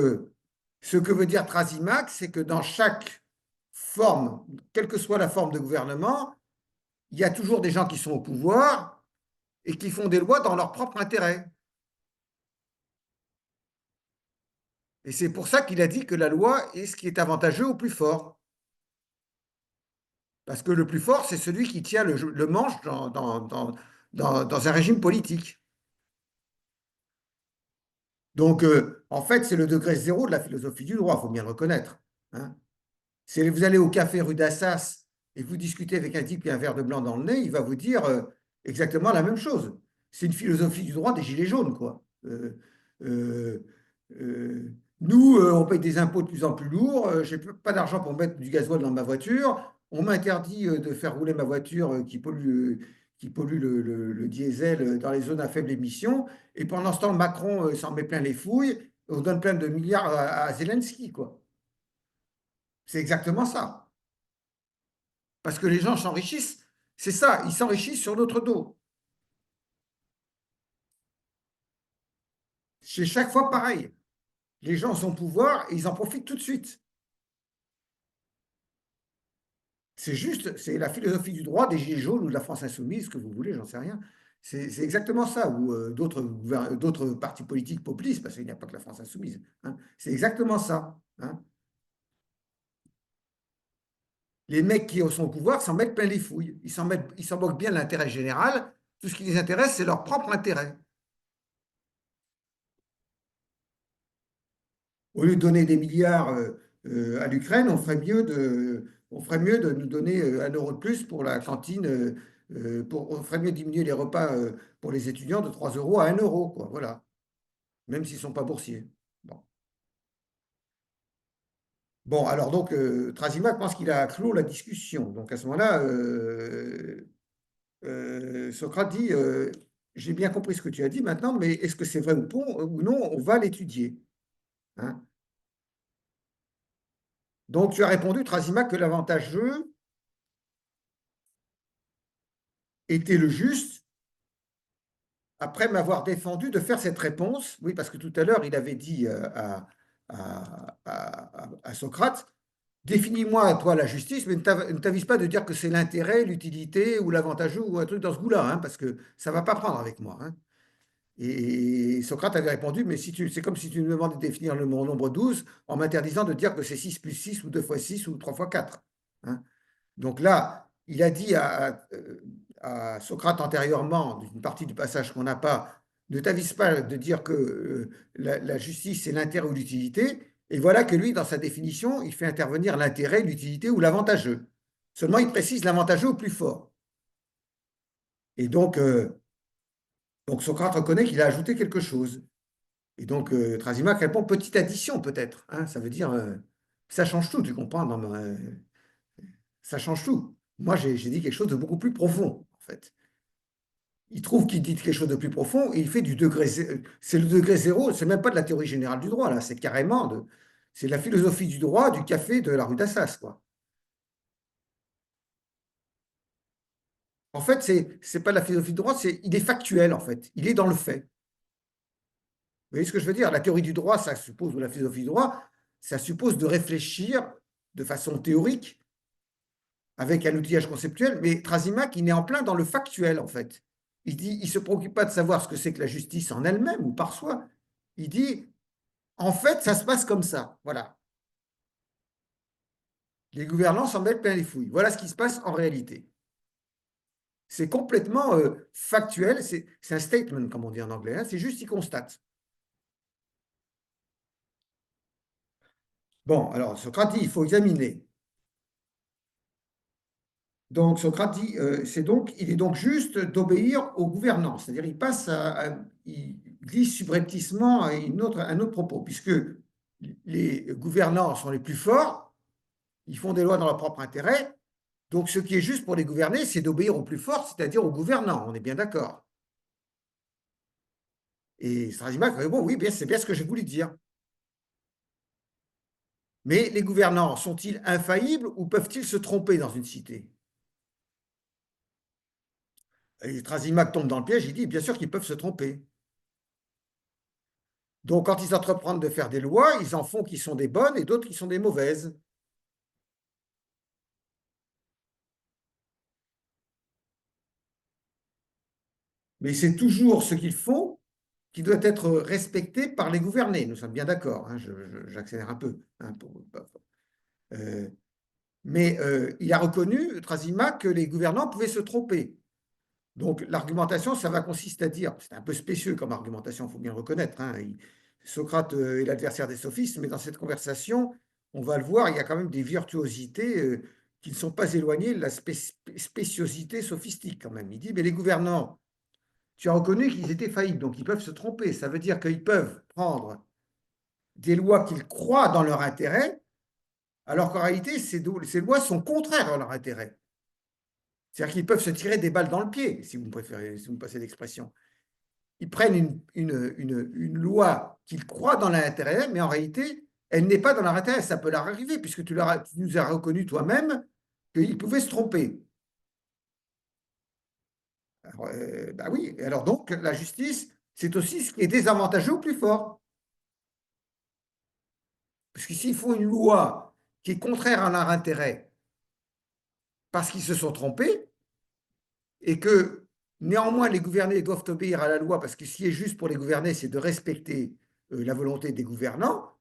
ce que veut dire Trasimac, c'est que dans chaque forme, quelle que soit la forme de gouvernement, il y a toujours des gens qui sont au pouvoir et qui font des lois dans leur propre intérêt. Et c'est pour ça qu'il a dit que la loi est ce qui est avantageux au plus fort. Parce que le plus fort, c'est celui qui tient le manche dans un régime politique. Donc, en fait, c'est le degré zéro de la philosophie du droit, il faut bien le reconnaître, hein. Si vous allez au café rue d'Assas et vous discutez avec un type qui a un verre de blanc dans le nez, il va vous dire exactement la même chose. C'est une philosophie du droit des gilets jaunes, quoi. Euh, euh, Nous, on paye des impôts de plus en plus lourds. Je n'ai pas d'argent pour mettre du gasoil dans ma voiture. On m'interdit de faire rouler ma voiture qui pollue le diesel dans les zones à faible émission. Et pendant ce temps, Macron s'en met plein les fouilles. On donne plein de milliards à Zelensky, quoi. C'est exactement ça. Parce que les gens s'enrichissent. C'est ça, ils s'enrichissent sur notre dos. C'est chaque fois pareil. Les gens ont son pouvoir et ils en profitent tout de suite. C'est juste, c'est la philosophie du droit des Gilets jaunes ou de la France insoumise, que vous voulez, j'en sais rien. C'est exactement ça, ou d'autres partis politiques populistes, parce qu'il n'y a pas que la France insoumise, hein. C'est exactement ça, hein. Les mecs qui sont au pouvoir s'en mettent plein les fouilles. Ils s'en moquent bien de l'intérêt général. Tout ce qui les intéresse, c'est leur propre intérêt. Au lieu de donner des milliards à l'Ukraine, on ferait mieux de nous donner 1 euro de plus pour la cantine. On ferait mieux de diminuer les repas pour les étudiants de 3 euros à 1 euro, quoi. Voilà. Même s'ils ne sont pas boursiers. Bon. Bon, alors donc, Trasimac pense qu'il a clos la discussion. Donc à ce moment-là, Socrate dit, j'ai bien compris ce que tu as dit maintenant, mais est-ce que c'est vrai ou non, on va l'étudier, hein. Donc tu as répondu, Trasimac, que l'avantageux était le juste après m'avoir défendu de faire cette réponse. Oui, parce que tout à l'heure, il avait dit à Socrate, définis-moi, toi, la justice, mais ne t'avise pas de dire que c'est l'intérêt, l'utilité ou l'avantageux ou un truc dans ce goût-là, hein, parce que ça ne va pas prendre avec moi, hein. Et Socrate avait répondu, mais c'est comme si tu me demandais de définir le nombre 12 en m'interdisant de dire que c'est 6 plus 6 ou 2 fois 6 ou 3 fois 4, hein. Donc là, il a dit à Socrate antérieurement, d'une partie du passage qu'on n'a pas, ne t'avise pas de dire que la justice, c'est l'intérêt ou l'utilité. Et voilà que lui, dans sa définition, il fait intervenir l'intérêt, l'utilité ou l'avantageux. Seulement, il précise l'avantageux au plus fort. Et donc Socrate reconnaît qu'il a ajouté quelque chose. Et donc, Trasimac répond petite addition peut-être, hein, ça veut dire ça change tout, tu comprends? Non, mais, ça change tout. Moi, j'ai dit quelque chose de beaucoup plus profond, en fait. Il trouve qu'il dit quelque chose de plus profond et il fait du degré zéro. C'est le degré zéro, c'est même pas de la théorie générale du droit, là, c'est carrément c'est la philosophie du droit du café de la rue d'Assas, quoi. En fait, c'est pas de la philosophie du droit, il est factuel, en fait. Il est dans le fait. Vous voyez ce que je veux dire? La théorie du droit, ça suppose, ou la philosophie du droit, ça suppose de réfléchir de façon théorique avec un outillage conceptuel, mais Trasimac, il est en plein dans le factuel, en fait. Il dit, il ne se préoccupe pas de savoir ce que c'est que la justice en elle-même ou par soi. Il dit, en fait, ça se passe comme ça. Voilà. Les gouvernants s'en mettent plein les fouilles. Voilà ce qui se passe en réalité. C'est complètement factuel, c'est un statement, comme on dit en anglais, hein. C'est juste, il constate. Bon, alors, Socrate dit, il faut examiner. Donc Socrate dit, il est donc juste d'obéir au gouvernant, c'est-à-dire il glisse subrepticement à un autre propos, puisque les gouvernants sont les plus forts, ils font des lois dans leur propre intérêt, donc ce qui est juste pour les gouverner, c'est d'obéir au plus fort, c'est-à-dire au gouvernant, on est bien d'accord. Et Strasbourg dit, bon, oui, c'est bien ce que j'ai voulu dire. Mais les gouvernants sont-ils infaillibles ou peuvent-ils se tromper dans une cité? Et Trasimac tombe dans le piège, il dit, bien sûr qu'ils peuvent se tromper. Donc, quand ils entreprennent de faire des lois, ils en font qui sont des bonnes et d'autres qui sont des mauvaises. Mais c'est toujours ce qu'ils font qui doit être respecté par les gouvernés. Nous sommes bien d'accord, hein, j'accélère un peu, hein, euh, mais il a reconnu, Trasima, que les gouvernants pouvaient se tromper. Donc l'argumentation, ça va consister à dire, c'est un peu spécieux comme argumentation, il faut bien le reconnaître, hein, Socrate est l'adversaire des sophistes, mais dans cette conversation, on va le voir, il y a quand même des virtuosités qui ne sont pas éloignées de la spéciosité sophistique quand même. Il dit, mais les gouvernants, tu as reconnu qu'ils étaient faillibles, donc ils peuvent se tromper. Ça veut dire qu'ils peuvent prendre des lois qu'ils croient dans leur intérêt, alors qu'en réalité, ces lois sont contraires à leur intérêt. C'est-à-dire qu'ils peuvent se tirer des balles dans le pied, si vous me préférez, si vous me passez l'expression. Ils prennent une loi qu'ils croient dans l'intérêt, mais en réalité, elle n'est pas dans leur intérêt. Ça peut leur arriver, puisque tu nous as reconnu toi-même qu'ils pouvaient se tromper. Alors, bah oui, alors donc, la justice, c'est aussi ce qui est désavantageux au plus fort. Parce que s'ils font une loi qui est contraire à leur intérêt, parce qu'ils se sont trompés et que néanmoins les gouvernés doivent obéir à la loi parce que ce qui est juste pour les gouvernés, c'est de respecter la volonté des gouvernants.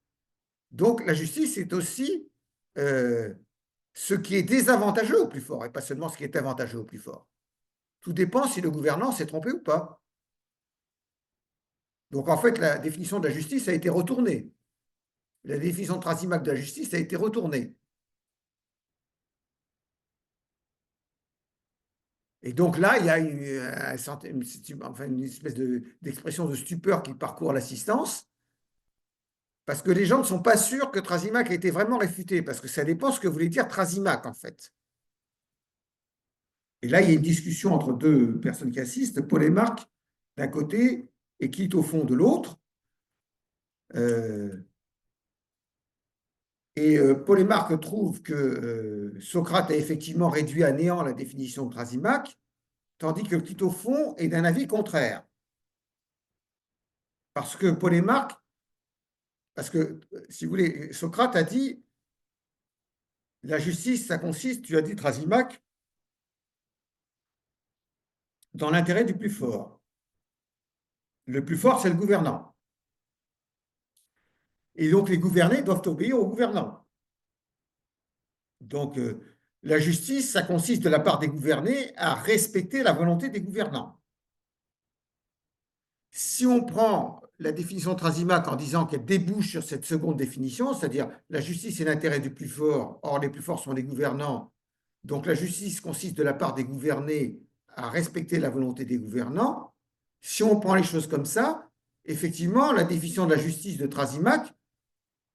Donc la justice est aussi ce qui est désavantageux au plus fort et pas seulement ce qui est avantageux au plus fort. Tout dépend si le gouvernant s'est trompé ou pas. Donc en fait, la définition de la justice a été retournée. La définition de Trasimac de la justice a été retournée. Et donc là, il y a une espèce d'expression de stupeur qui parcourt l'assistance, parce que les gens ne sont pas sûrs que Trasimac a été vraiment réfuté, parce que ça dépend ce que voulait dire Trasimac, en fait. Et là, il y a une discussion entre deux personnes qui assistent, Paul et Marc d'un côté et Kit au fond de l'autre. Et Paul et Marc trouvent que Socrate a effectivement réduit à néant la définition de Trasimac, tandis que Kit au fond est d'un avis contraire. Parce que Paul et Marc, parce que, si vous voulez, Socrate a dit, la justice, ça consiste, tu as dit Trasimac, dans l'intérêt du plus fort. Le plus fort, c'est le gouvernant. Et donc, les gouvernés doivent obéir au gouvernant. Donc, la justice, ça consiste de la part des gouvernés à respecter la volonté des gouvernants. Si on prend la définition de Trasimac en disant qu'elle débouche sur cette seconde définition, c'est-à-dire la justice est l'intérêt du plus fort, or les plus forts sont les gouvernants, donc la justice consiste de la part des gouvernés à respecter la volonté des gouvernants, si on prend les choses comme ça, effectivement, la définition de la justice de Trasimac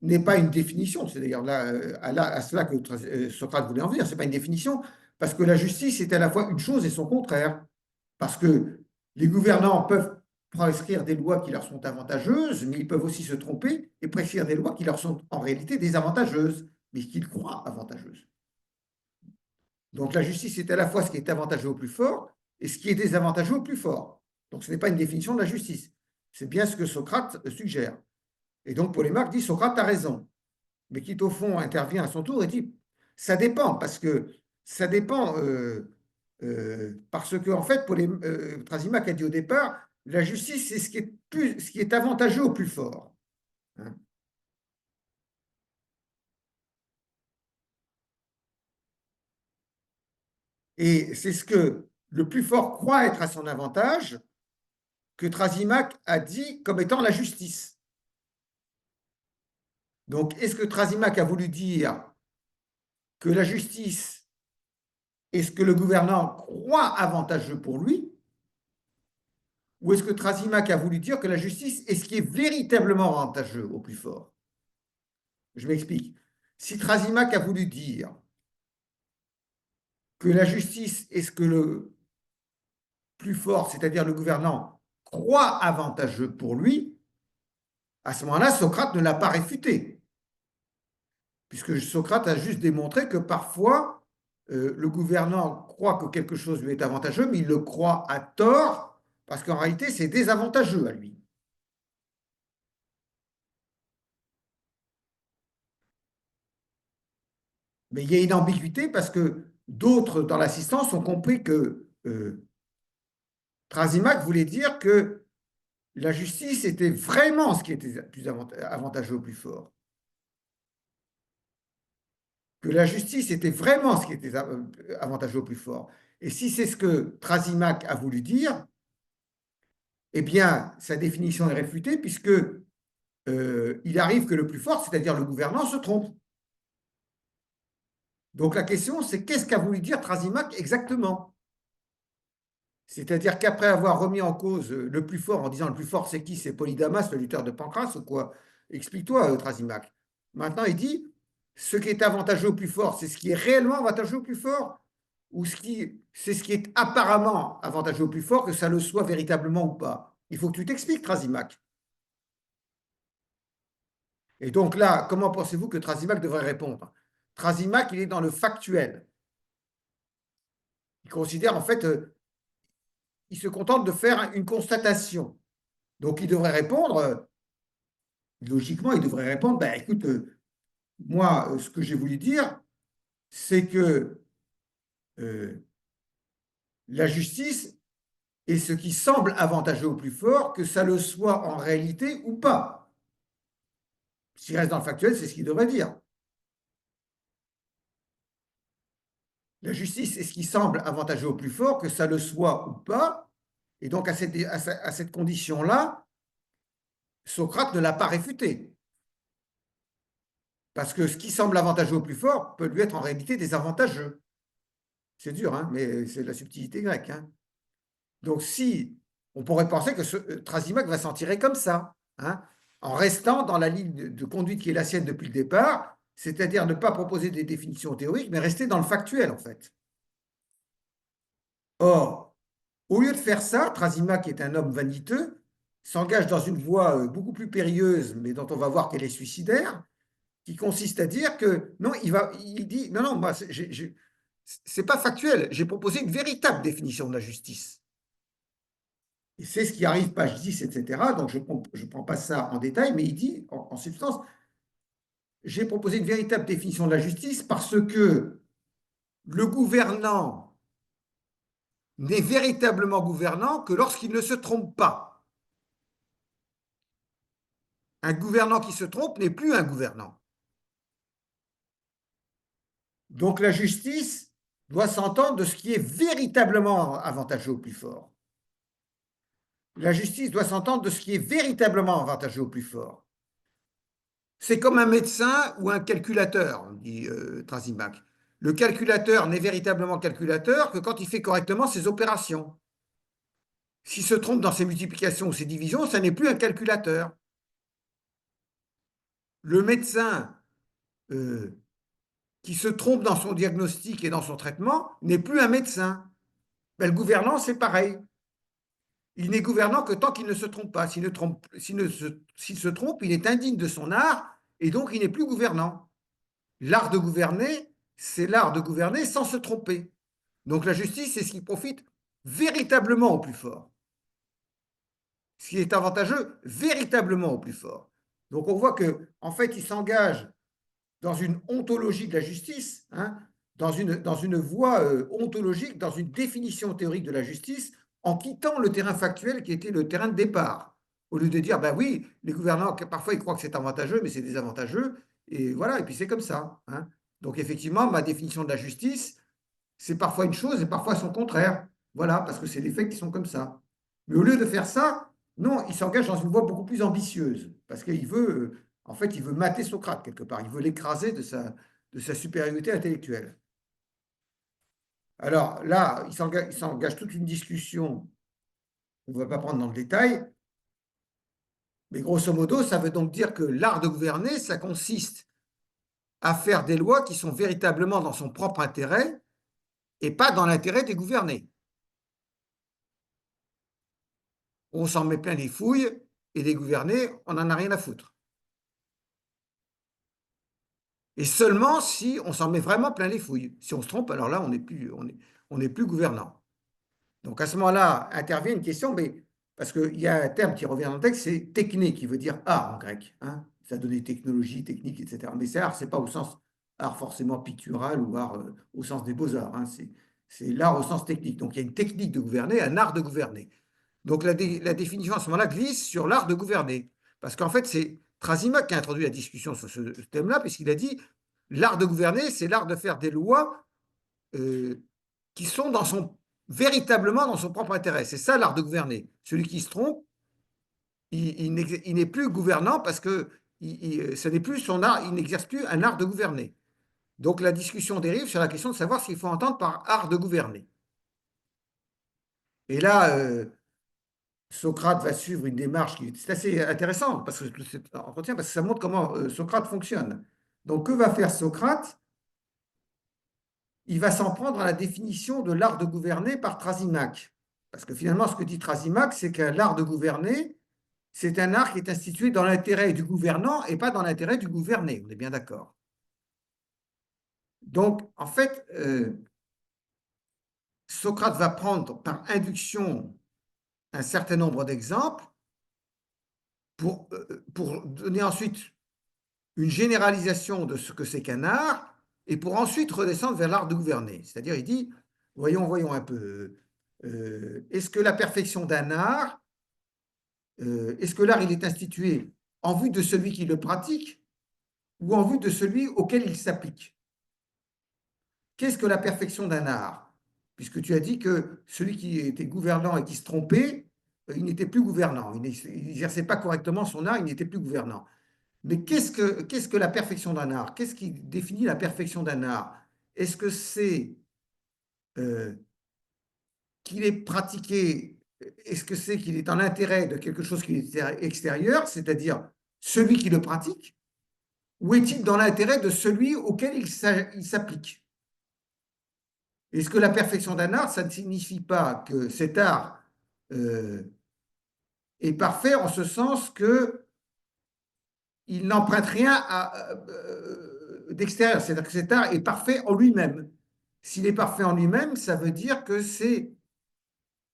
n'est pas une définition, c'est d'ailleurs là, à cela que Socrate voulait en venir, ce n'est pas une définition, parce que la justice est à la fois une chose et son contraire, parce que les gouvernants peuvent prescrire des lois qui leur sont avantageuses, mais ils peuvent aussi se tromper et prescrire des lois qui leur sont en réalité désavantageuses, mais qu'ils croient avantageuses. Donc la justice est à la fois ce qui est avantageux au plus fort et ce qui est désavantageux au plus fort. Donc ce n'est pas une définition de la justice. C'est bien ce que Socrate suggère. Et donc Polémarque dit Socrate a raison. Mais qui au fond intervient à son tour et dit ça dépend, parce que ça dépend, parce que en fait, Trasimac a dit au départ, la justice, c'est ce qui est avantageux au plus fort. Hein. Et c'est ce que le plus fort croit être à son avantage que Trasimac a dit comme étant la justice. Donc, est-ce que Trasimac a voulu dire que la justice est ce que le gouvernant croit avantageux pour lui, ou est-ce que Trasimac a voulu dire que la justice est ce qui est véritablement avantageux au plus fort? Je m'explique. Si Trasimac a voulu dire que la justice est ce que le plus fort, c'est-à-dire le gouvernant, croit avantageux pour lui, à ce moment-là, Socrate ne l'a pas réfuté, puisque Socrate a juste démontré que parfois, le gouvernant croit que quelque chose lui est avantageux, mais il le croit à tort, parce qu'en réalité, c'est désavantageux à lui. Mais il y a une ambiguïté parce que d'autres dans l'assistance ont compris que Trasimac voulait dire que la justice était vraiment ce qui était plus avantageux au plus fort. Que la justice était vraiment ce qui était avantageux au plus fort. Et si c'est ce que Trasimac a voulu dire, eh bien, sa définition est réfutée puisque il arrive que le plus fort, c'est-à-dire le gouvernant, se trompe. Donc la question, c'est qu'est-ce qu'a voulu dire Trasimac exactement? C'est-à-dire qu'après avoir remis en cause le plus fort en disant le plus fort c'est qui? C'est Polydamas, le lutteur de Pancras ou quoi? Explique-toi, Trasimac. Maintenant, il dit ce qui est avantageux au plus fort, c'est ce qui est réellement avantageux au plus fort ou c'est ce qui est apparemment avantageux au plus fort, que ça le soit véritablement ou pas. Il faut que tu t'expliques, Trasimac. Et donc là, comment pensez-vous que Trasimac devrait répondre? Trasimac, il est dans le factuel. Il considère en fait, il se contente de faire une constatation. Donc il devrait répondre, logiquement, il devrait répondre, ben, écoute, moi, ce que j'ai voulu dire, c'est que la justice est ce qui semble avantageux au plus fort, que ça le soit en réalité ou pas. S'il reste dans le factuel, c'est ce qu'il devrait dire. La justice est ce qui semble avantageux au plus fort, que ça le soit ou pas. Et donc, à cette condition-là, Socrate ne l'a pas réfuté. Parce que ce qui semble avantageux au plus fort peut lui être en réalité désavantageux. C'est dur, hein, mais c'est la subtilité grecque. Hein. Donc, si on pourrait penser que Thrasymachus va s'en tirer comme ça, hein, en restant dans la ligne de conduite qui est la sienne depuis le départ, c'est-à-dire ne pas proposer des définitions théoriques, mais rester dans le factuel, en fait. Or, au lieu de faire ça, Thrasymachus, qui est un homme vaniteux, s'engage dans une voie beaucoup plus périlleuse, mais dont on va voir qu'elle est suicidaire, qui consiste à dire que non, il dit non, non, moi, c'est pas factuel. J'ai proposé une véritable définition de la justice. Et c'est ce qui arrive, page 10, etc. Donc, je ne prends pas ça en détail, mais il dit, en substance, j'ai proposé une véritable définition de la justice parce que le gouvernant n'est véritablement gouvernant que lorsqu'il ne se trompe pas. Un gouvernant qui se trompe n'est plus un gouvernant. Donc, la justice doit s'entendre de ce qui est véritablement avantageux au plus fort. La justice doit s'entendre de ce qui est véritablement avantageux au plus fort. C'est comme un médecin ou un calculateur, dit Thrasymachus. Le calculateur n'est véritablement calculateur que quand il fait correctement ses opérations. S'il se trompe dans ses multiplications ou ses divisions, ça n'est plus un calculateur. Le médecin qui se trompe dans son diagnostic et dans son traitement n'est plus un médecin. Ben, le gouvernant, c'est pareil. Il n'est gouvernant que tant qu'il ne se trompe pas. S'il se trompe, il est indigne de son art et donc il n'est plus gouvernant. L'art de gouverner, c'est l'art de gouverner sans se tromper. Donc la justice, c'est ce qui profite véritablement au plus fort. Ce qui est avantageux véritablement au plus fort. Donc on voit que, en fait, il s'engage dans une ontologie de la justice, hein, dans une voie ontologique, dans une définition théorique de la justice, en quittant le terrain factuel qui était le terrain de départ. Au lieu de dire, ben oui, les gouvernants, parfois ils croient que c'est avantageux, mais c'est désavantageux, et voilà, et puis c'est comme ça. Hein. Donc effectivement, ma définition de la justice, c'est parfois une chose et parfois son contraire. Voilà, parce que c'est des faits qui sont comme ça. Mais au lieu de faire ça, non, il s'engage dans une voie beaucoup plus ambitieuse, parce qu'il veut, en fait, il veut mater Socrate quelque part, il veut l'écraser de sa supériorité intellectuelle. Alors là, il s'engage toute une discussion, on ne va pas prendre dans le détail, mais grosso modo, ça veut donc dire que l'art de gouverner, ça consiste à faire des lois qui sont véritablement dans son propre intérêt et pas dans l'intérêt des gouvernés. On s'en met plein les fouilles et des gouvernés, on n'en a rien à foutre. Et seulement si on s'en met vraiment plein les fouilles. Si on se trompe, alors là, on n'est plus gouvernant. Donc à ce moment-là, intervient une question, mais parce qu'il y a un terme qui revient dans le texte, c'est technique, qui veut dire art en grec. Hein, ça donne technologie, technique, etc. Mais c'est art, c'est pas au sens art forcément pictural ou art au sens des beaux-arts. Hein, c'est l'art au sens technique. Donc il y a une technique de gouverner, un art de gouverner. Donc la définition à ce moment-là glisse sur l'art de gouverner. Parce qu'en fait, c'est Thrasymachus qui a introduit la discussion sur ce thème-là, puisqu'il a dit l'art de gouverner, c'est l'art de faire des lois qui sont véritablement dans son propre intérêt. C'est ça l'art de gouverner. Celui qui se trompe, il n'est plus gouvernant parce que ce n'est plus son art, il n'exerce plus un art de gouverner. Donc la discussion dérive sur la question de savoir ce qu'il faut entendre par art de gouverner. Et là, Socrate va suivre une démarche qui est assez intéressante parce que ça montre comment Socrate fonctionne. Donc, que va faire Socrate? Il va s'en prendre à la définition de l'art de gouverner par Thrasymachus. Parce que finalement, ce que dit Thrasymachus, c'est que l'art de gouverner, c'est un art qui est institué dans l'intérêt du gouvernant et pas dans l'intérêt du gouverné. On est bien d'accord. Donc, en fait, Socrate va prendre par induction un certain nombre d'exemples pour donner ensuite une généralisation de ce que c'est qu'un art et pour ensuite redescendre vers l'art de gouverner. C'est-à-dire, il dit, voyons un peu. Est-ce que la perfection d'un art, est-ce que l'art, il est institué en vue de celui qui le pratique ou en vue de celui auquel il s'applique? Qu'est-ce que la perfection d'un art? Puisque tu as dit que celui qui était gouvernant et qui se trompait, il n'était plus gouvernant. Il n'exerçait pas correctement son art, il n'était plus gouvernant. Mais qu'est-ce que la perfection d'un art? Qu'est-ce qui définit la perfection d'un art? Est-ce que c'est euh, qu'il est pratiqué, est-ce que c'est qu'il est en intérêt de quelque chose qui est extérieur, c'est-à-dire celui qui le pratique, ou est-il dans l'intérêt de celui auquel il s'applique? Est-ce que la perfection d'un art, ça ne signifie pas que cet art euh, est parfait en ce sens que il n'emprunte rien d'extérieur, c'est-à-dire que cet art est parfait en lui-même. S'il est parfait en lui-même, ça veut dire que c'est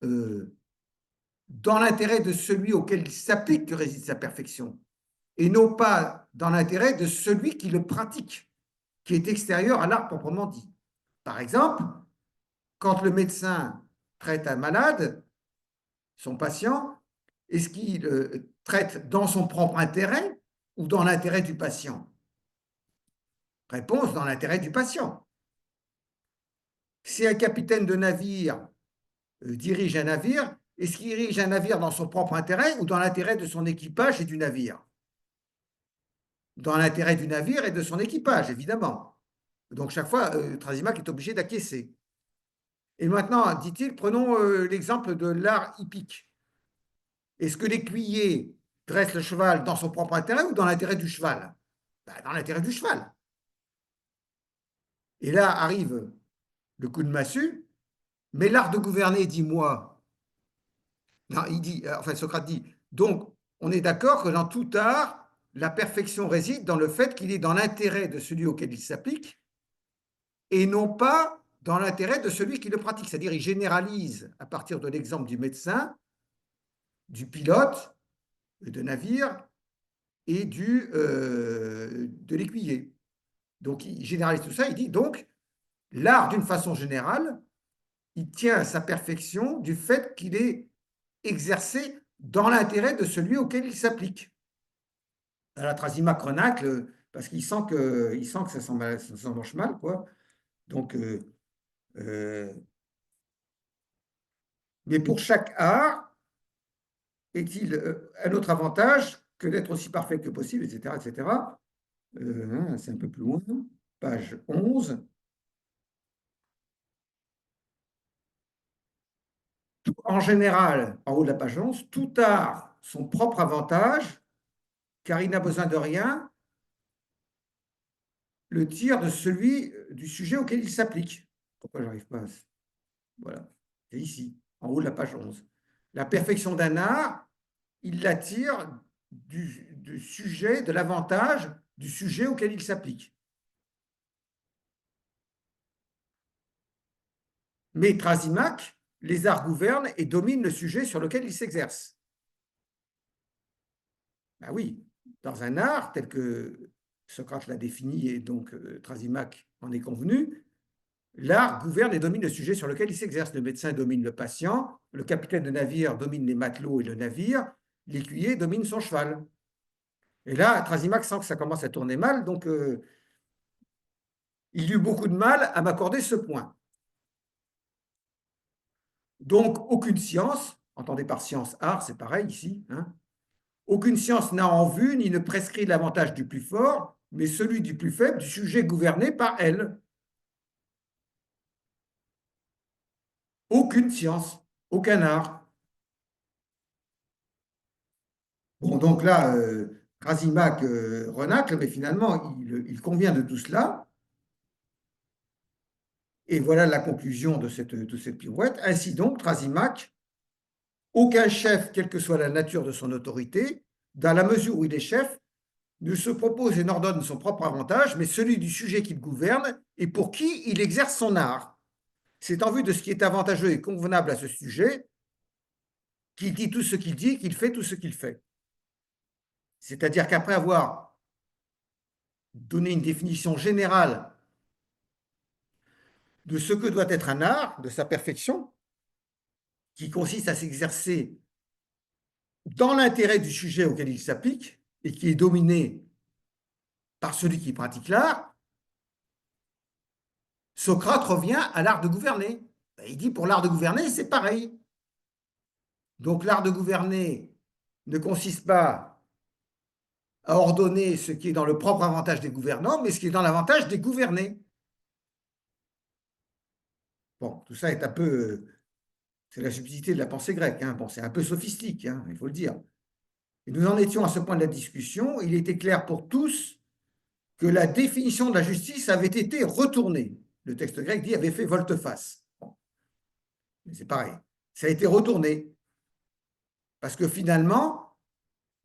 euh, dans l'intérêt de celui auquel il s'applique que réside sa perfection, et non pas dans l'intérêt de celui qui le pratique, qui est extérieur à l'art proprement dit. Par exemple, quand le médecin traite un malade, son patient, est-ce qu'il traite dans son propre intérêt ou dans l'intérêt du patient? Réponse, dans l'intérêt du patient. Si un capitaine de navire dirige un navire, est-ce qu'il dirige un navire dans son propre intérêt ou dans l'intérêt de son équipage et du navire? Dans l'intérêt du navire et de son équipage, évidemment. Donc chaque fois, Trasimac est obligé d'acquiescer. Et maintenant, dit-il, prenons l'exemple de l'art hippique. Est-ce que l'écuyer dresse le cheval dans son propre intérêt ou dans l'intérêt du cheval? Ben, dans l'intérêt du cheval. Et là arrive le coup de massue, mais l'art de gouverner, dis-moi. Non, il dit, enfin Socrate dit, donc on est d'accord que dans tout art, la perfection réside dans le fait qu'il est dans l'intérêt de celui auquel il s'applique et non pas dans l'intérêt de celui qui le pratique. C'est-à-dire, il généralise à partir de l'exemple du médecin, du pilote de navire et de l'écuyer. Donc, il généralise tout ça. Il dit donc, l'art, d'une façon générale, il tient à sa perfection du fait qu'il est exercé dans l'intérêt de celui auquel il s'applique. À la Trasimac renacle, parce il sent que ça mange mal, quoi. Donc, mais pour chaque art, est-il un autre avantage que d'être aussi parfait que possible, etc., etc. C'est un peu plus loin, page 11. En général, en haut de la page 11, tout art son propre avantage, car il n'a besoin de rien, le tire de celui du sujet auquel il s'applique. Pourquoi j'arrive pas à... Voilà, c'est ici, en haut de la page 11. La perfection d'un art, il la tire du sujet, de l'avantage du sujet auquel il s'applique. Mais Trasimac, les arts gouvernent et dominent le sujet sur lequel ils s'exercent. Ben oui, dans un art tel que Socrate l'a défini et donc Trasimac en est convenu, l'art gouverne et domine le sujet sur lequel il s'exerce. Le médecin domine le patient, le capitaine de navire domine les matelots et le navire, l'écuyer domine son cheval. Et là, Trasimac sent que ça commence à tourner mal, donc il eut beaucoup de mal à m'accorder ce point. Donc, aucune science, entendez par science art, c'est pareil ici, hein, aucune science n'a en vue ni ne prescrit l'avantage du plus fort, mais celui du plus faible, du sujet gouverné par elle. Aucune science, aucun art. Bon, donc là, Rasimac renacle, mais finalement, il convient de tout cela. Et voilà la conclusion de cette pirouette. Ainsi donc, Trasimac, aucun chef, quelle que soit la nature de son autorité, dans la mesure où il est chef, ne se propose et n'ordonne son propre avantage, mais celui du sujet qu'il gouverne et pour qui il exerce son art. C'est en vue de ce qui est avantageux et convenable à ce sujet qu'il dit tout ce qu'il dit, qu'il fait tout ce qu'il fait. C'est-à-dire qu'après avoir donné une définition générale de ce que doit être un art, de sa perfection, qui consiste à s'exercer dans l'intérêt du sujet auquel il s'applique et qui est dominé par celui qui pratique l'art, Socrate revient à l'art de gouverner. Il dit pour l'art de gouverner, c'est pareil. Donc l'art de gouverner ne consiste pas à ordonner ce qui est dans le propre avantage des gouvernants, mais ce qui est dans l'avantage des gouvernés. Bon, tout ça est un peu, c'est la subtilité de la pensée grecque. Hein. Bon, c'est un peu sophistique, hein, il faut le dire. Et nous en étions à ce point de la discussion. Il était clair pour tous que la définition de la justice avait été retournée. Le texte grec dit avait fait volte-face. Bon, c'est pareil. Ça a été retourné. Parce que finalement,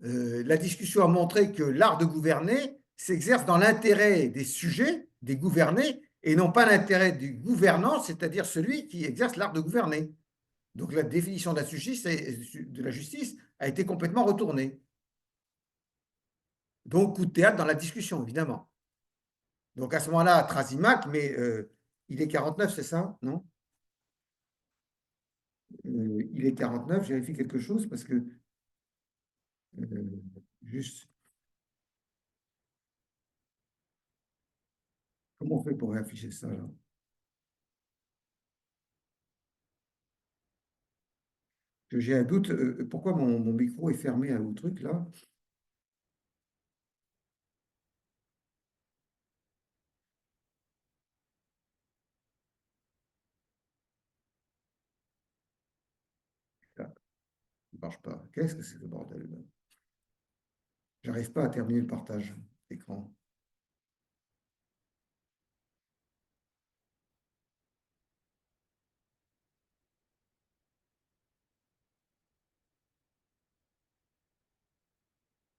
la discussion a montré que l'art de gouverner s'exerce dans l'intérêt des sujets, des gouvernés, et non pas l'intérêt du gouvernant, c'est-à-dire celui qui exerce l'art de gouverner. Donc la définition de la justice a été complètement retournée. Donc coup de théâtre dans la discussion, évidemment. Donc à ce moment-là, Trasimaque, mais il est 49, c'est ça? Non? Il est 49, je vérifie quelque chose parce que juste, comment on fait pour réafficher ça là? J'ai un doute, pourquoi mon micro est fermé au truc là? Ça ne marche pas. Qu'est-ce que c'est ce bordel là? J'arrive pas à terminer le partage d'écran.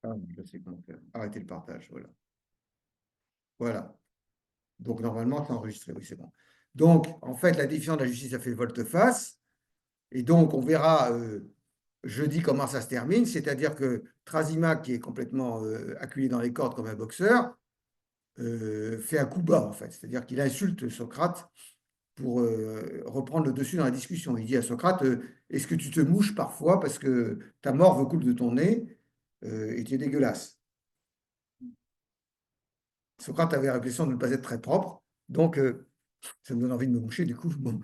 Ah, je sais comment faire. Arrêter le partage, voilà. Voilà. Donc normalement, c'est enregistré, oui, c'est bon. Donc, en fait, la définition de la justice a fait volte-face. Et donc, on verra jeudi comment ça se termine. C'est-à-dire que Trasimaque, qui est complètement acculé dans les cordes comme un boxeur, fait un coup bas, en fait. C'est-à-dire qu'il insulte Socrate pour reprendre le dessus dans la discussion. Il dit à Socrate, est-ce que tu te mouches parfois parce que ta morve coule de ton nez et tu es dégueulasse. Socrate avait l'impression de ne pas être très propre, donc ça me donne envie de me moucher, du coup. Bon.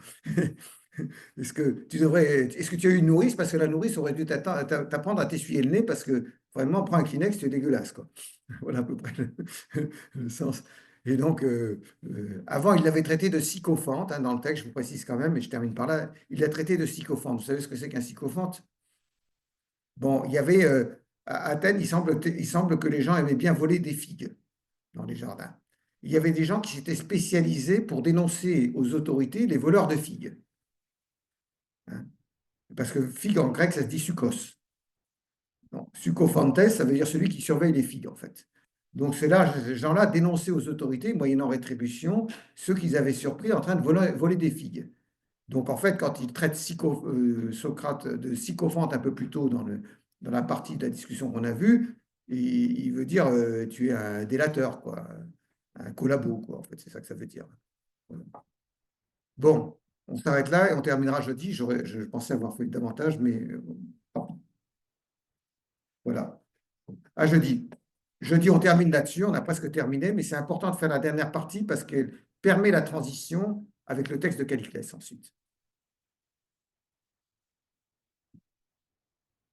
Est-ce que tu as eu une nourrice parce que la nourrice aurait dû t'apprendre à t'essuyer le nez parce que vraiment, prends un Kleenex, tu es dégueulasse, quoi. Voilà à peu près le sens. Et donc, avant, il l'avait traité de sycophante, hein, dans le texte, je vous précise quand même, et je termine par là, il l'a traité de sycophante. Vous savez ce que c'est qu'un sycophante? Bon, il y avait, à Athènes, il semble que les gens aimaient bien voler des figues dans les jardins. Il y avait des gens qui s'étaient spécialisés pour dénoncer aux autorités les voleurs de figues. Hein. Parce que figue en grec, ça se dit sucos. Sucophantes, ça veut dire celui qui surveille les figues, en fait. Donc, ces gens-là dénonçaient aux autorités, moyennant rétribution, ceux qu'ils avaient surpris en train de voler des figues. Donc, en fait, quand il traite Socrate de sycophante un peu plus tôt dans la partie de la discussion qu'on a vue, il veut dire tu es un délateur, quoi, un collabo, quoi, en fait, c'est ça que ça veut dire. Voilà. Bon, on s'arrête là et on terminera jeudi. Je pensais avoir fait davantage, mais voilà. À jeudi. Jeudi, on termine là-dessus. On a presque terminé, mais c'est important de faire la dernière partie parce qu'elle permet la transition avec le texte de Calliclès ensuite.